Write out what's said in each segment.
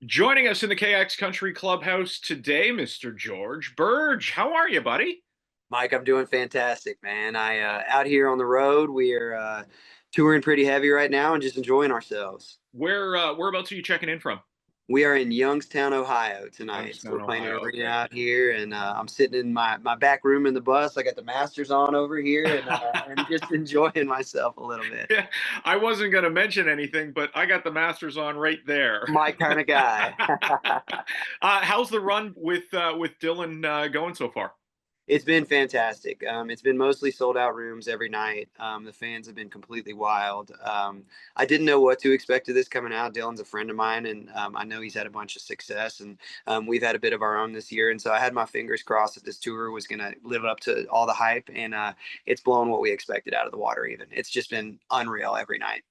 Joining us in the KX Country Clubhouse today, Mr. George Birge. How are you, buddy? Mike, I'm doing fantastic, man. I out here on the road. We are touring pretty heavy right now and just enjoying ourselves. Whereabouts are you checking in from? We are in Youngstown, Ohio tonight. So Youngstown, we're playing an Ohio. arena Okay. out here, and I'm sitting in my back room in the bus. I got the Masters on over here, and just enjoying myself a little bit. Yeah, I wasn't going to mention anything, but I got the Masters on right there. My kind of guy. How's the run with Dylan going so far? It's been fantastic. It's been mostly sold out rooms every night. The fans have been completely wild. I didn't know what to expect of this coming out. Dylan's a friend of mine, and I know he's had a bunch of success, and we've had a bit of our own this year. And so I had my fingers crossed that this tour was going to live up to all the hype, and it's blown what we expected out of the water. Even it's just been unreal every night.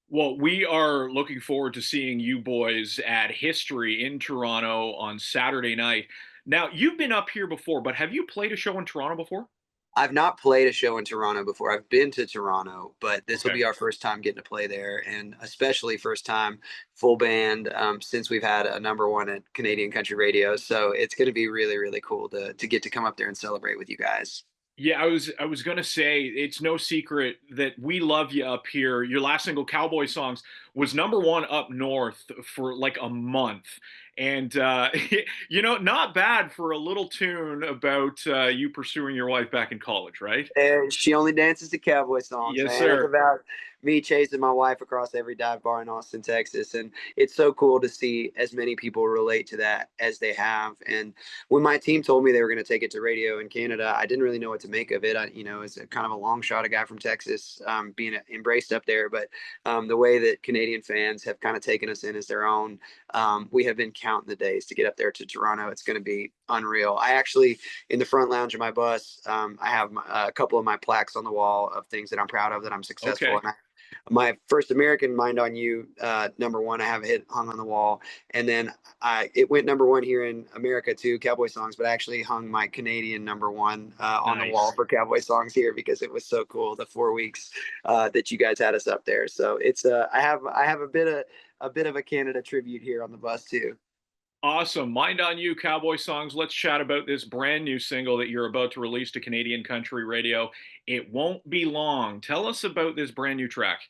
Well, we are looking forward to seeing you boys at History in Toronto on Saturday night. Now, you've been up here before, but have you played a show in Toronto before? I've not played a show in Toronto before. I've been to Toronto, but this will Okay. be our first time getting to play there, and especially first time full band since we've had a number one at Canadian Country Radio. So it's going to be really, really cool to get to come up there and celebrate with you guys. Yeah, I was gonna say it's no secret that we love you up here. Your last single, "Cowboy Songs," was number one up north for like a month, and not bad for a little tune about you pursuing your wife back in college, right? And she only dances to Cowboy Songs, Yes, man. It's sir. about me chasing my wife across every dive bar in Austin, Texas. And it's so cool to see as many people relate to that as they have. And when my team told me they were going to take it to radio in Canada, I didn't really know what to make of it. As a kind of a long shot, a guy from Texas, being embraced up there. But the way that Canadian fans have kind of taken us in as their own, we have been counting the days to get up there to Toronto. It's going to be unreal. I actually, in the front lounge of my bus, I have a couple of my plaques on the wall of things that I'm proud of, that I'm successful. Okay. And my first American, Mind on You, number one, I have it hung on the wall. And then it went number one here in America too, Cowboy Songs, but I actually hung my Canadian number one on the wall Nice. for Cowboy Songs here because it was so cool the 4 weeks that you guys had us up there. So it's I have a bit of a Canada tribute here on the bus too. Awesome. Mind on You, Cowboy Songs. Let's chat about this brand new single that you're about to release to Canadian Country Radio. It won't be long. Tell us about this brand new track.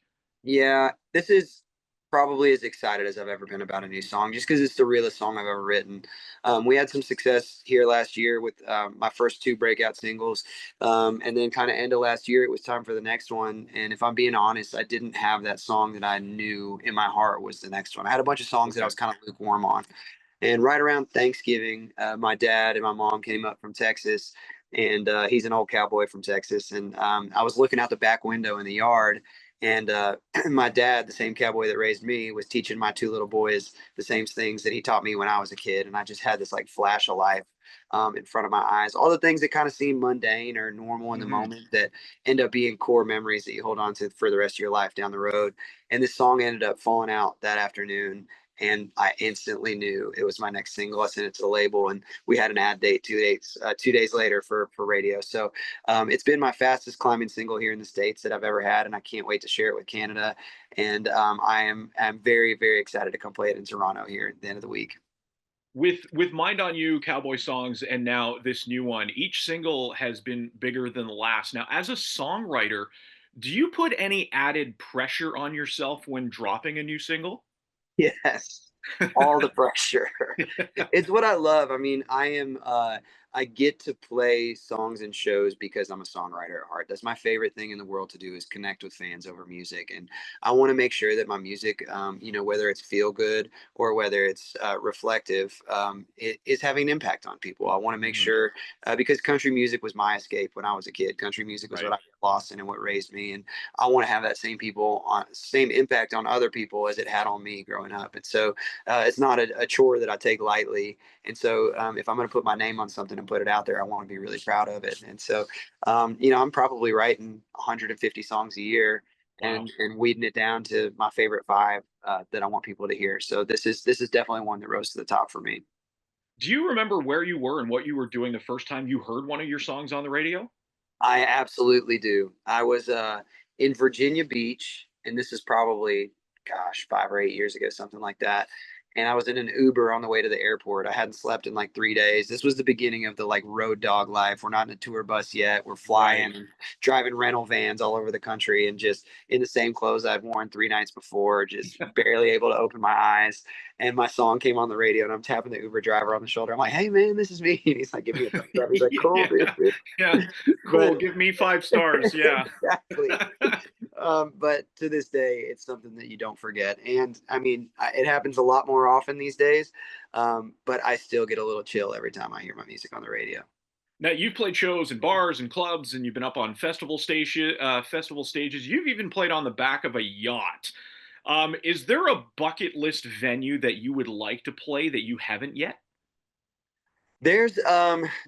Yeah, this is probably as excited as I've ever been about a new song, just because it's the realest song I've ever written. We had some success here last year with my first two breakout singles, and then kind of end of last year, it was time for the next one. And if I'm being honest, I didn't have that song that I knew in my heart was the next one. I had a bunch of songs that I Okay. was kind of lukewarm on. And right around Thanksgiving, my dad and my mom came up from Texas, and he's an old cowboy from Texas. And I was looking out the back window in the yard, and my dad, the same cowboy that raised me, was teaching my two little boys the same things that he taught me when I was a kid. And I just had this like flash of life in front of my eyes. All the things that kind of seem mundane or normal in the Hmm. moment that end up being core memories that you hold on to for the rest of your life down the road. And this song ended up falling out that afternoon, and I instantly knew it was my next single. I sent it to the label, and we had an ad date 2 days later for radio. So it's been my fastest climbing single here in the States that I've ever had, and I can't wait to share it with Canada. And I'm very, very excited to come play it in Toronto here at the end of the week. With Mind on You, Cowboy Songs, and now this new one, each single has been bigger than the last. Now, as a songwriter, do you put any added pressure on yourself when dropping a new single? Yes, all the pressure. It's what I love. I mean, I get to play songs and shows because I'm a songwriter at heart. That's my favorite thing in the world to do, is connect with fans over music. And I want to make sure that my music, whether it's feel good or whether it's reflective, it is having an impact on people. I want to make Mhm. sure, because country music was my escape when I was a kid. Country music was what Right. I got lost in and what raised me. And I want to have that same impact on other people as it had on me growing up. And so it's not a chore that I take lightly. And so if I'm going to put my name on something and put it out there, I want to be really proud of it. And so, I'm probably writing 150 songs a year, Wow. and weeding it down to my favorite five that I want people to hear. So this is definitely one that rose to the top for me. Do you remember where you were and what you were doing the first time you heard one of your songs on the radio? I absolutely do. I was in Virginia Beach, and this is probably, gosh, 5 or 8 years ago, something like that. and I was in an Uber on the way to the airport. I hadn't slept in like 3 days. This was the beginning of the like road dog life. We're not in a tour bus yet. We're Right. flying and driving rental vans all over the country, and just in the same clothes I'd worn 3 nights before, just barely able to open my eyes. And my song came on the radio, and I'm tapping the Uber driver on the shoulder. I'm like, "Hey man, this is me." And he's like, "Give me a thumbs up." He's like, "Cool, Yeah. dude." Yeah. But Cool. Give me 5 stars. Yeah. exactly. But to this day, it's something that you don't forget. And I mean, it happens a lot more often these days. But I still get a little chill every time I hear my music on the radio. Now you've played shows in bars and clubs, and you've been up on festival stages. You've even played on the back of a yacht. Is there a bucket list venue that you would like to play that you haven't yet? There's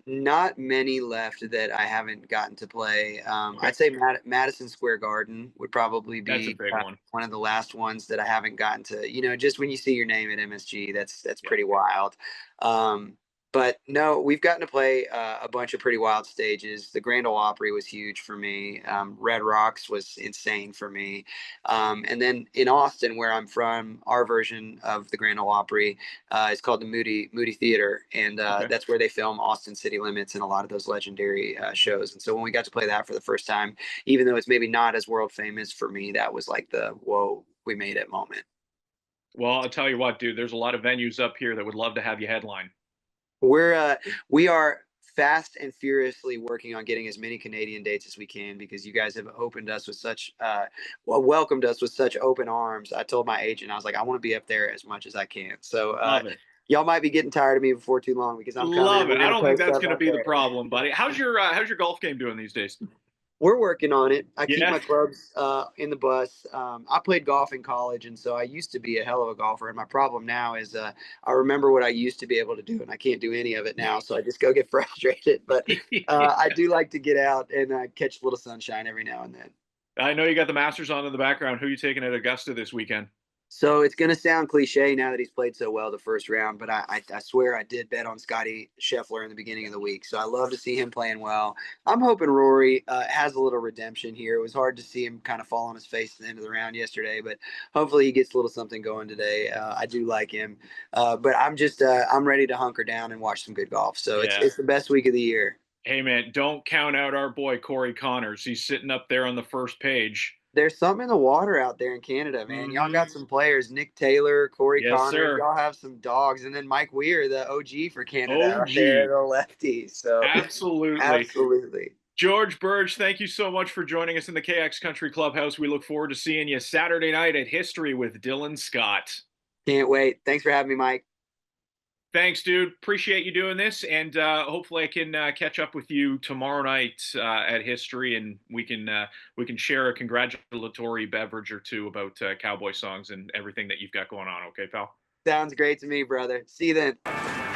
not many left that I haven't gotten to play. Okay, I'd say Madison Square Garden would probably that's a be big one. one of the last ones that I haven't gotten to. Just when you see your name at MSG, that's Yeah. pretty wild. Um, but no, we've gotten to play a bunch of pretty wild stages. The Grand Ole Opry was huge for me. Red Rocks was insane for me. And then in Austin, where I'm from, our version of the Grand Ole Opry it's called the Moody Theater, and Okay. that's where they film Austin City Limits and a lot of those legendary shows. And so when we got to play that for the first time, even though it's maybe not as world famous for me, that was like the whoa, we made it moment. Well, I'll tell you what, dude. There's a lot of venues up here that would love to have you headline. We are fast and furiously working on getting as many Canadian dates as we can, because you guys have opened us with such welcomed us with such open arms. I told my agent, I was like, I want to be up there as much as I can. So Love it. y'all might be getting tired of me before too long, because I'm coming Love and it. we're I gonna don't think post that's stuff going to out be the there. problem, buddy. How's your golf game doing these days? We're working on it. I keep Yeah. my clubs in the bus. I played golf in college, and so I used to be a hell of a golfer. And my problem now is I remember what I used to be able to do, and I can't do any of it now. So I just go get frustrated. But I do like to get out and catch a little sunshine every now and then. I know you got the Masters on in the background. Who are you taking at Augusta this weekend? So it's going to sound cliche now that he's played so well the first round, but I swear I did bet on Scotty Scheffler in the beginning of the week. So I love to see him playing well. I'm hoping Rory has a little redemption here. It was hard to see him kind of fall on his face at the end of the round yesterday, but hopefully he gets a little something going today. I do like him, but I'm ready to hunker down and watch some good golf. So it's Yeah. it's the best week of the year. Hey man, don't count out our boy Corey Connors. He's sitting up there on the first page. There's something in the water out there in Canada, man. Y'all Hmm. got some players, Nick Taylor, Corey Yes, Connors. sir. Y'all have some dogs, and then Mike Weir, the OG for Canada, out there, OG. the lefty. So, Absolutely. absolutely, George Birge, thank you so much for joining us in the KX Country Clubhouse. We look forward to seeing you Saturday night at History with Dylan Scott. can't wait. Thanks for having me, Mike. Thanks, dude. Appreciate you doing this, and hopefully I can catch up with you tomorrow night at History, and we can share a congratulatory beverage or two about Cowboy Songs and everything that you've got going on. Okay, pal. Sounds great to me, brother. See you then.